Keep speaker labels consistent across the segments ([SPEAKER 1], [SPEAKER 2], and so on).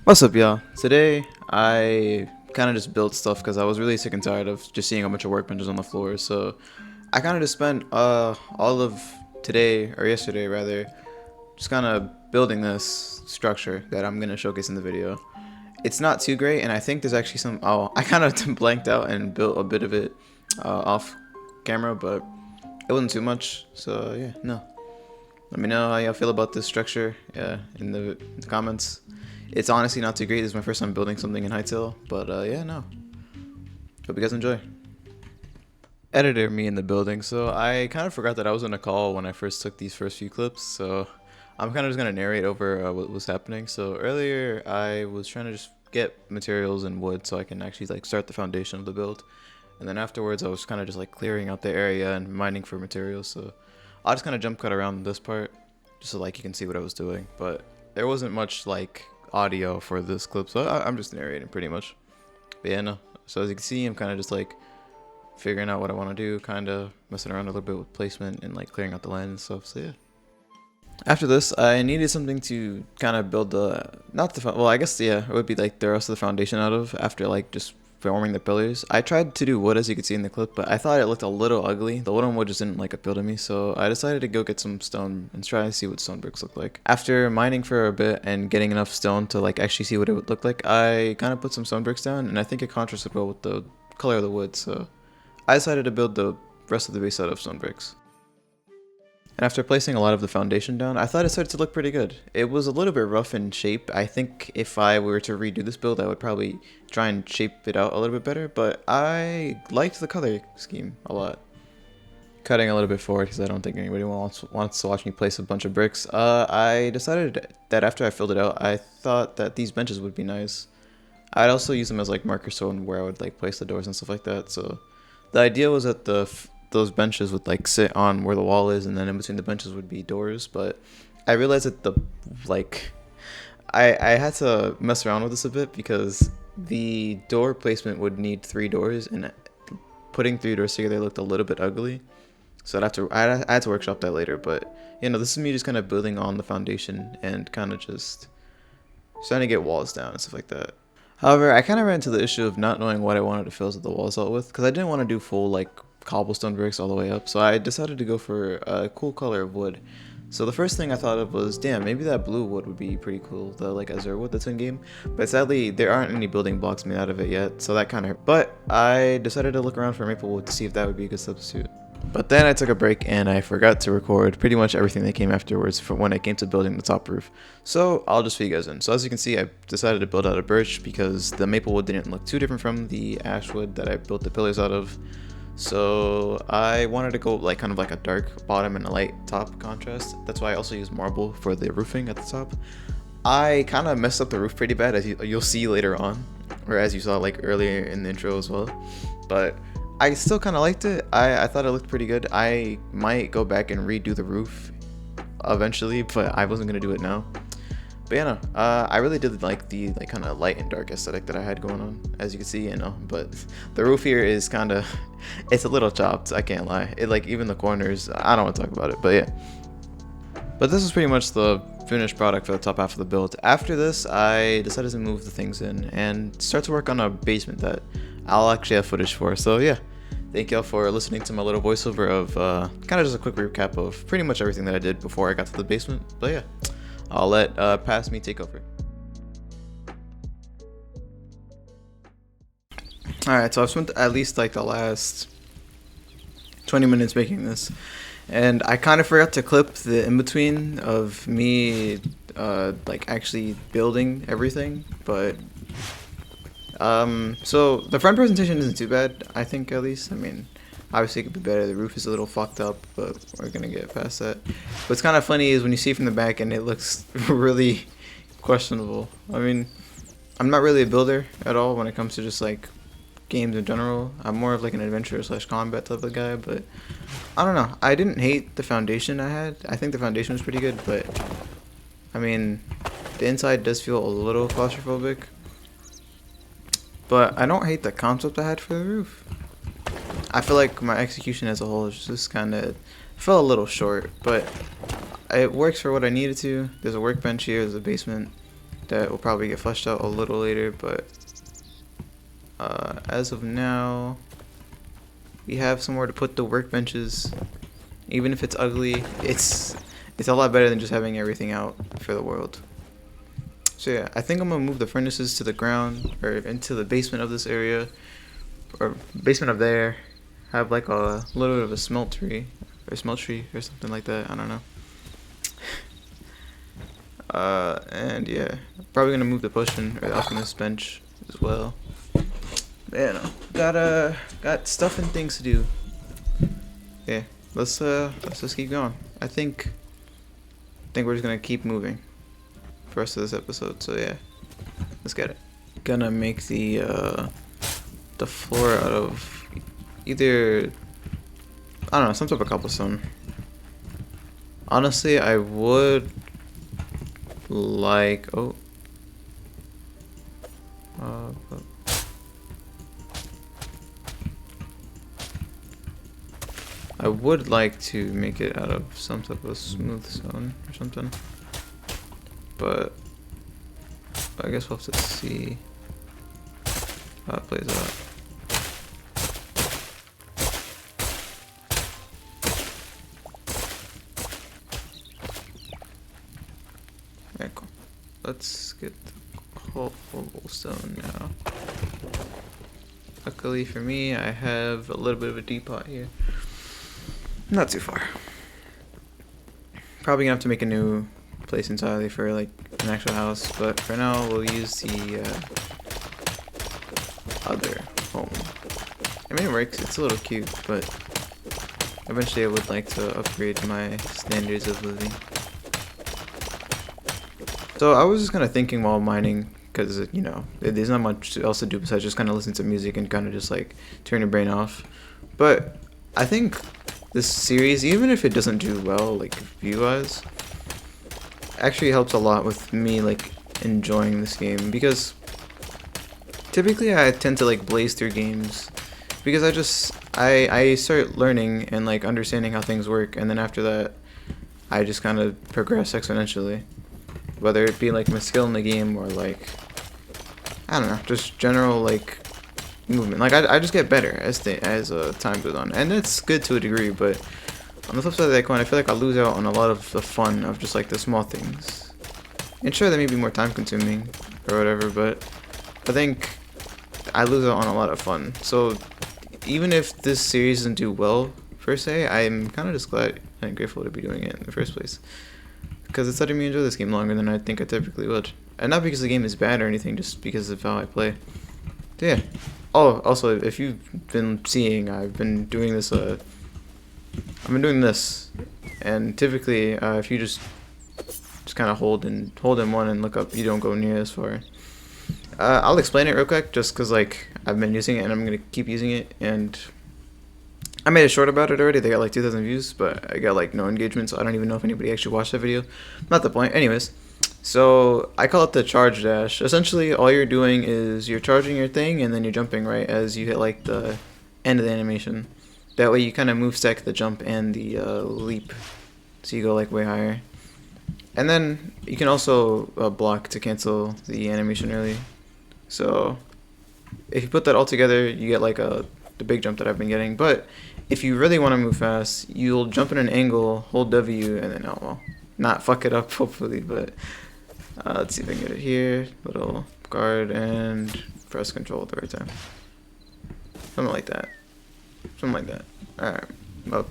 [SPEAKER 1] What's up, y'all? Today, I kind of just built stuff because I was really sick and tired of just seeing a bunch of workbenches on the floor. So, I kind of just spent all of today, or yesterday rather, just kind of building this structure that I'm going to showcase in the video. It's not too great, and I think there's actually some... Oh, I kind of blanked out and built a bit of it off camera, but it wasn't too much. So, yeah, no. Let me know how y'all feel about this structure in the comments. It's honestly not too great. This is my first time building something in Hytale, but yeah, no. Hope you guys enjoy. Editor me in the building, so I kind of forgot that I was on a call when I first took these first few clips, so I'm kind of just going to narrate over what was happening. So earlier I was trying to just get materials and wood so I can actually like start the foundation of the build. And then afterwards I was kind of just like clearing out the area and mining for materials, so I'll just kind of jump cut around this part just so like you can see what I was doing. But there wasn't much like audio for this clip, so I'm just narrating pretty much. But yeah, no. So as you can see, I'm kind of just like figuring out what I want to do, kind of messing around a little bit with placement and like clearing out the land and stuff. So yeah. After this, I needed something to kind of build well, I guess yeah, it would be like the rest of the foundation out of after like just forming the pillars. I tried to do wood as you could see in the clip, but I thought it looked a little ugly. The wooden wood just didn't like appeal to me, so I decided to go get some stone and try to see what stone bricks look like. After mining for a bit and getting enough stone to like actually see what it would look like, I kind of put some stone bricks down, and I think it contrasted well with the color of the wood, so I decided to build the rest of the base out of stone bricks. And after placing a lot of the foundation down, I thought it started to look pretty good. It was a little bit rough in shape. I think if I were to redo this build, I would probably try and shape it out a little bit better, but I liked the color scheme a lot. Cutting a little bit forward because I don't think anybody wants to watch me place a bunch of bricks. I decided that after I filled it out, I thought that these benches would be nice. I'd also use them as like marker stone where I would like place the doors and stuff like that. So the idea was that those benches would like sit on where the wall is, and then in between the benches would be doors. But I realized that I had to mess around with this a bit because the door placement would need 3 doors, and putting 3 doors together looked a little bit ugly. So I had to workshop that later. But you know, this is me just kind of building on the foundation and kind of just trying to get walls down and stuff like that. However, I kind of ran into the issue of not knowing what I wanted to fill the walls out with, because I didn't want to do full like cobblestone bricks all the way up, so I decided to go for a cool color of wood. So the first thing I thought of was, damn, maybe that blue wood would be pretty cool, the like azure wood that's in game. But sadly, there aren't any building blocks made out of it yet, so that kind of hurt. But I decided to look around for maple wood to see if that would be a good substitute. But then I took a break and I forgot to record pretty much everything that came afterwards for when it came to building the top roof. So I'll just fill you guys in. So as you can see, I decided to build out of birch because the maple wood didn't look too different from the ash wood that I built the pillars out of. So I wanted to go like kind of like a dark bottom and a light top contrast. That's why I also used marble for the roofing at the top. I kind of messed up the roof pretty bad, as you'll see later on, or as you saw like earlier in the intro as well. But I still kind of liked it. I thought it looked pretty good. I might go back and redo the roof eventually, but I wasn't gonna do it now. But yeah, no, I really did like the like kind of light and dark aesthetic that I had going on, as you can see, you know. But the roof here is kind of, it's a little chopped, I can't lie. It like even the corners, I don't want to talk about it, but yeah. But this is pretty much the finished product for the top half of the build. After this, I decided to move the things in and start to work on a basement that I'll actually have footage for. So yeah, thank y'all for listening to my little voiceover of kind of just a quick recap of pretty much everything that I did before I got to the basement. But yeah, I'll let past me take over. Alright, so I've spent at least like the last 20 minutes making this, and I kind of forgot to clip the in-between of me like actually building everything. But so the front presentation isn't too bad, I think, at least. I mean, obviously it could be better. The roof is a little fucked up, but we're gonna get past that. What's kind of funny is when you see from the back and it looks really questionable. I mean, I'm not really a builder at all when it comes to just like games in general. I'm more of like an adventure / combat type of guy, but I don't know. I didn't hate the foundation I had. I think the foundation was pretty good, but I mean, the inside does feel a little claustrophobic. But I don't hate the concept I had for the roof. I feel like my execution as a whole is just kind of fell a little short, but it works for what I needed to. There's a workbench here, there's a basement. that will probably get fleshed out a little later, but as of now, we have somewhere to put the workbenches. Even if it's ugly, it's a lot better than just having everything out for the world. So yeah, I think I'm gonna move the furnaces to the ground or into the basement of this area, or basement of there. Have like a little bit of a smeltery or something like that. I don't know. And yeah, probably gonna move the potion or the alchemist bench as well. Yeah, no, got stuff and things to do. Yeah, let's just keep going. I think we're just gonna keep moving for the rest of this episode. So yeah, let's get it. Gonna make the floor out of either, I don't know, some type of cobblestone. Honestly, I would like I would like to make it out of some type of smooth stone or something, but I guess we'll have to see how it plays out. Alright, cool. Let's get the cobblestone now. Luckily for me, I have a little bit of a depot here. Not too far. Probably gonna have to make a new place entirely for like an actual house, but for now we'll use the other home. I mean, it works. It's a little cute, but eventually I would like to upgrade my standards of living. So I was just kind of thinking while mining, because you know there's not much else to do besides just kind of listen to music and kind of just like turn your brain off. But I think this series, even if it doesn't do well like view-wise, actually helps a lot with me like enjoying this game, because typically I tend to like blaze through games because I start learning and like understanding how things work, and then after that I just kind of progress exponentially, whether it be like my skill in the game or like, I don't know, just general like movement. Like I just get better as time goes on, and that's good to a degree. But on the flip side of that coin, I feel like I lose out on a lot of the fun of just like the small things. And sure, they may be more time consuming or whatever, but I think I lose out on a lot of fun. So even if this series doesn't do well per se, I'm kind of just glad and grateful to be doing it in the first place, because it's letting me enjoy this game longer than I think I typically would. And not because the game is bad or anything, just because of how I play. So yeah. Oh, also, if you've been seeing, I've been doing this, and typically, if you just kind of hold in one and look up, you don't go near as far. I'll explain it real quick, just because, like, I've been using it, and I'm going to keep using it, and I made a short about it already. They got, like, 2,000 views, but I got, like, no engagement, so I don't even know if anybody actually watched that video. Not the point. Anyways. So I call it the charge dash. Essentially, all you're doing is you're charging your thing, and then you're jumping right as you hit like the end of the animation. That way you kind of move stack the jump and the leap, so you go like way higher. And then you can also block to cancel the animation early. So if you put that all together, you get like the big jump that I've been getting. But if you really want to move fast, you'll jump in an angle, hold W, and then well, not fuck it up hopefully, but. Let's see if I can get it here. Little guard and press control at the right time. Something like that. Alright. Well,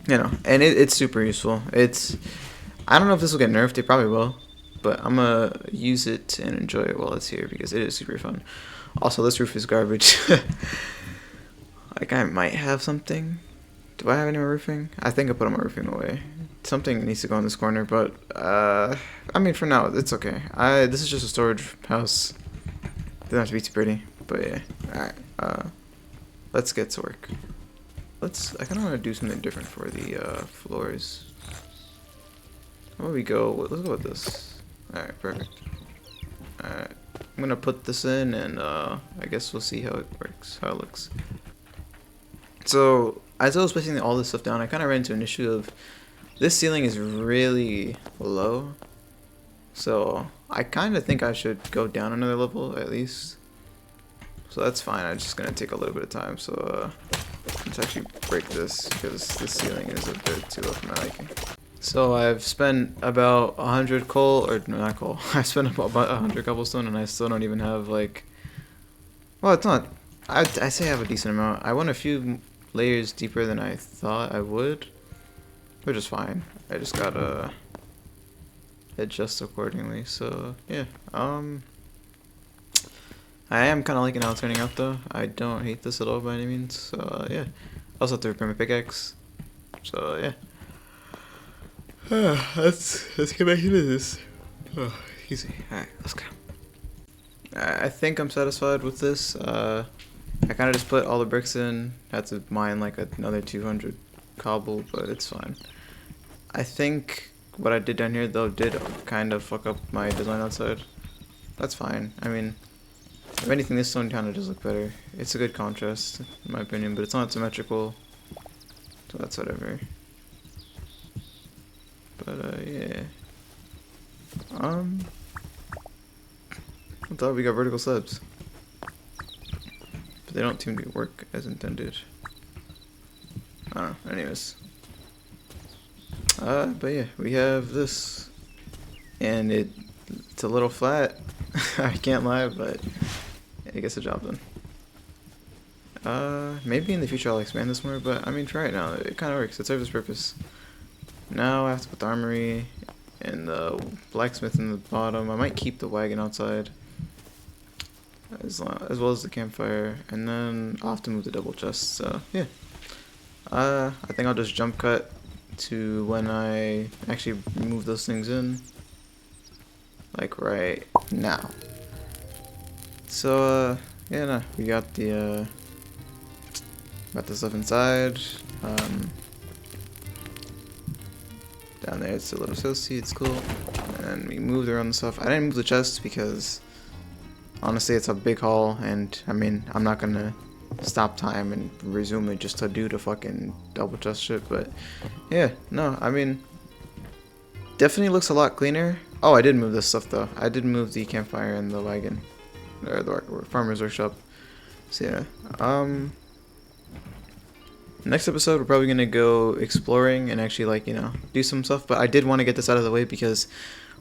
[SPEAKER 1] you know, and it's super useful. I don't know if this will get nerfed. It probably will. But I'm going to use it and enjoy it while it's here because it is super fun. Also, this roof is garbage. Like, I might have something. Do I have any more roofing? I think I put all my roofing away. Something needs to go in this corner, but I mean, for now it's okay. This is just a storage house. Doesn't have to be too pretty, but yeah. All right. Let's get to work. I kind of want to do something different for the floors. How about we go? Let's go with this. All right, perfect. All right, I'm gonna put this in, and I guess we'll see how it works, how it looks. So as I was placing all this stuff down, I kind of ran into an issue of this ceiling is really low, so I kind of think I should go down another level at least. So that's fine. I'm just gonna take a little bit of time. So let's actually break this because the ceiling is a bit too low for my liking. So I've spent about 100 coal, or no, not coal. I spent about 100 cobblestone, and I still don't even have like. Well, it's not. I say I have a decent amount. I went a few layers deeper than I thought I would, which is fine. I just gotta adjust accordingly. So yeah, I am kind of liking how it's turning out though. I don't hate this at all by any means. So yeah, I also have to repair my pickaxe. So yeah. Let's get back into this. Oh, easy. Alright, let's go. I think I'm satisfied with this. I kind of just put all the bricks in. Had to mine like another 200 cobble, but it's fine. I think what I did down here though did kind of fuck up my design outside. That's fine. I mean, if anything, this stone kind of does look better. It's a good contrast, in my opinion, but it's not symmetrical, so that's whatever. But yeah. I thought we got vertical slabs, but they don't seem to work as intended. I don't know. Anyways. But yeah, we have this, and it's a little flat. I can't lie, but it gets the job done. Maybe in the future I'll expand this more, but I mean, for right now, it kind of works. It serves its purpose. Now I have to put the armory and the blacksmith in the bottom. I might keep the wagon outside, as well as the campfire, and then I'll have to move the double chest. So yeah, I think I'll just jump cut to when I actually move those things in, like right now. So yeah, no, we got the stuff inside. Down there it's a little associate, it's cool. And we moved around the stuff. I didn't move the chest because honestly it's a big haul, and I mean I'm not gonna stop time and resume it just to do the fucking double chest shit. But yeah, no, I mean definitely looks a lot cleaner. Oh, I did move this stuff though. I did move the campfire and the wagon, or the farmer's workshop. So yeah, next episode we're probably gonna go exploring and actually, like, you know, do some stuff. But I did want to get this out of the way because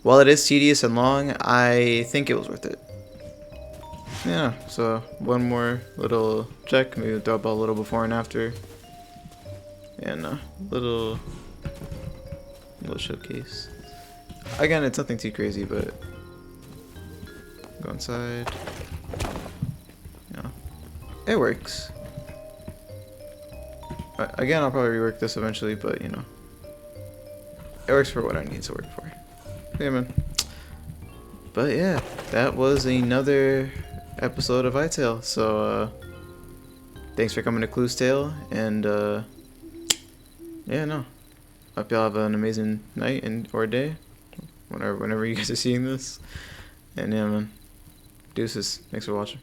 [SPEAKER 1] while it is tedious and long, I think it was worth it. Yeah, so one more little check, maybe we'll throw up a little before and after, and a little showcase. Again, it's nothing too crazy, but go inside. You know, it works. Again, I'll probably rework this eventually, but you know, it works for what I need to work for. Yeah, man. But yeah, that was another episode of Hytale. So thanks for coming to Klustale, and yeah, no, hope y'all have an amazing night or day, whenever you guys are seeing this. And yeah, man, deuces. Thanks for watching.